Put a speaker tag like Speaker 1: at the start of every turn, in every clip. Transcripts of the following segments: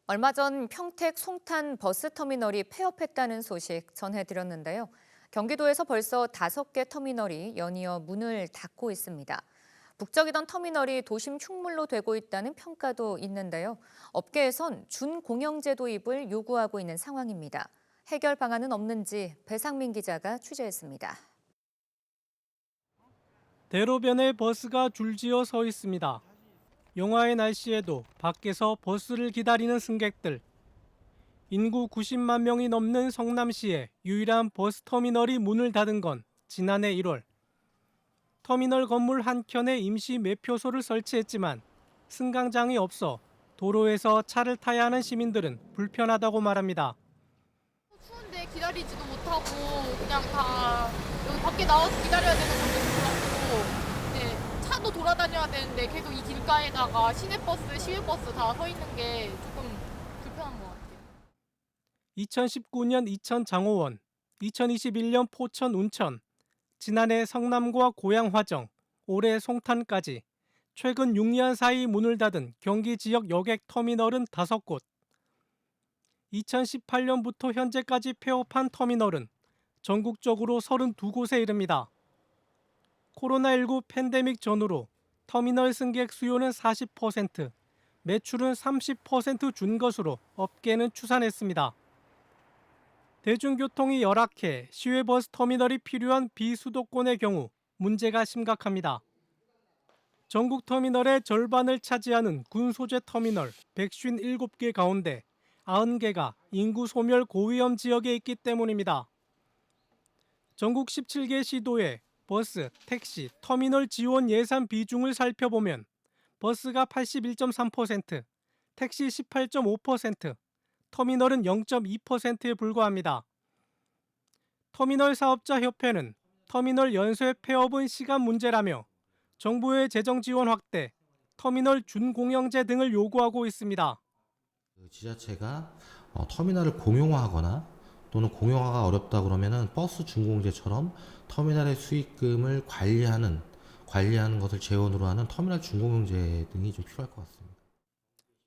Speaker 1: 얼마 전 평택 송탄 버스터미널이 폐업했다는 소식 전해드렸는데요. 경기도에서 벌써 5개 터미널이 연이어 문을 닫고 있습니다. 북적이던 터미널이 도심 흉물로 되고 있다는 평가도 있는데요. 업계에선 준공영제 도입을 요구하고 있는 상황입니다. 해결 방안은 없는지 배상민 기자가 취재했습니다.
Speaker 2: 대로변에 버스가 줄지어 서 있습니다. 영하의 날씨에도 밖에서 버스를 기다리는 승객들. 인구 90만 명이 넘는 성남시의 유일한 버스터미널이 문을 닫은 건 지난해 1월. 터미널 건물 한켠에 임시 매표소를 설치했지만 승강장이 없어 도로에서 차를 타야 하는 시민들은 불편하다고 말합니다.
Speaker 3: 추운데 기다리지도 못하고 그냥 다 여기 밖에 나와서 기다려야 되는 분들도 그렇고 이제 차도 돌아다녀야 되는데 계속 이 길가에다가 시내버스, 시외버스 다 서 있는 게 조금 불편한 것 같아요.
Speaker 2: 2019년 이천 장호원, 2021년 포천 운천, 지난해 성남과 고양 화정, 올해 송탄까지 최근 6년 사이 문을 닫은 경기 지역 여객 터미널은 5곳. 2018년부터 현재까지 폐업한 터미널은 전국적으로 32곳에 이릅니다. 코로나19 팬데믹 전후로 터미널 승객 수요는 40%, 매출은 30% 준 것으로 업계는 추산했습니다. 대중교통이 열악해 시외버스 터미널이 필요한 비수도권의 경우 문제가 심각합니다. 전국 터미널의 절반을 차지하는 군 소재 터미널 157개 가운데 90개가 인구 소멸 고위험 지역에 있기 때문입니다. 전국 17개 시도의 버스, 택시, 터미널 지원 예산 비중을 살펴보면 버스가 81.3%, 택시 18.5%, 터미널은 0.2%에 불과합니다. 터미널 사업자 협회는 터미널 연쇄 폐업은 시간 문제라며 정부의 재정 지원 확대, 터미널 준공영제 등을 요구하고 있습니다.
Speaker 4: 지자체가 터미널을 공용화하거나 또는 공용화가 어렵다 그러면은 버스 준공제처럼 터미널의 수익금을 관리하는 것을 재원으로 하는 터미널 준공영제 등이 좀 필요할 것 같습니다.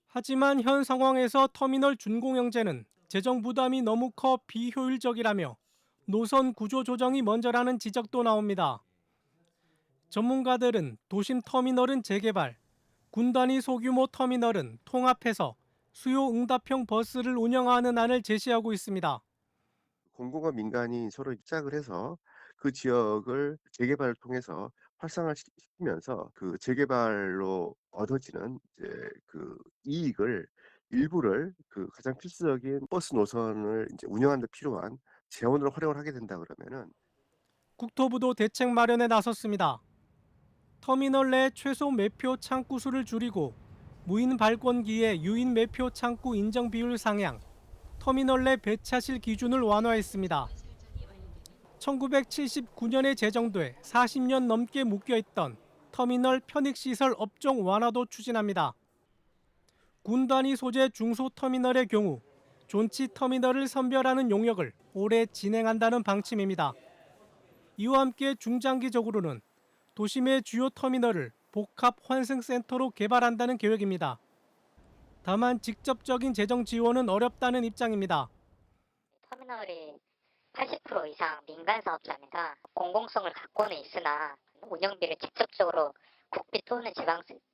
Speaker 2: 하지만 현 상황에서 터미널 준공영제는 재정 부담이 너무 커 비효율적이라며 노선 구조 조정이 먼저라는 지적도 나옵니다. 전문가들은 도심 터미널은 재개발, 군 단위 소규모 터미널은 통합해서 수요 응답형 버스를 운영하는 안을 제시하고 있습니다.
Speaker 5: 공공과 민간이 서로 입장을 해서 그 지역을 재개발을 통해서 활성화시키면서 그 재개발로 얻어지는 이제 그 이익을 일부를 그 가장 필수적인 버스 노선을 이제 운영하는 데 필요한 재원으로 활용을 하게 된다 그러면은
Speaker 2: 국토부도 대책 마련에 나섰습니다. 터미널 내 최소 매표 창구 수를 줄이고 무인 발권기의 유인 매표 창구 인정 비율 상향, 터미널 내 배차실 기준을 완화했습니다. 1979년에 제정돼 40년 넘게 묶여있던 터미널 편익시설 업종 완화도 추진합니다. 군 단위 소재 중소터미널의 경우 존치 터미널을 선별하는 용역을 올해 진행한다는 방침입니다. 이와 함께 중장기적으로는 도심의 주요 터미널을 복합 환승센터로 개발한다는 계획입니다. 다만 직접적인 재정 지원은 어렵다는 입장입니다.
Speaker 6: 터미널이 80% 이상 민간 사업자입니다. 공공성을 갖고는 있으나 운영비를 직접적으로 국비 또는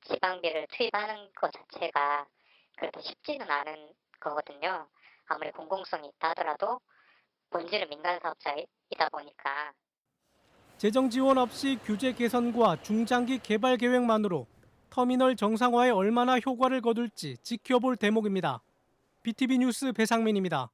Speaker 6: 지방비를 투입하는 것 자체가 그렇게 쉽지는 않은 거거든요. 아무리 공공성이 있다 하더라도 본질은 민간 사업자이다 보니까.
Speaker 2: 재정 지원 없이 규제 개선과 중장기 개발 계획만으로 터미널 정상화에 얼마나 효과를 거둘지 지켜볼 대목입니다. BTV 뉴스 배상민입니다.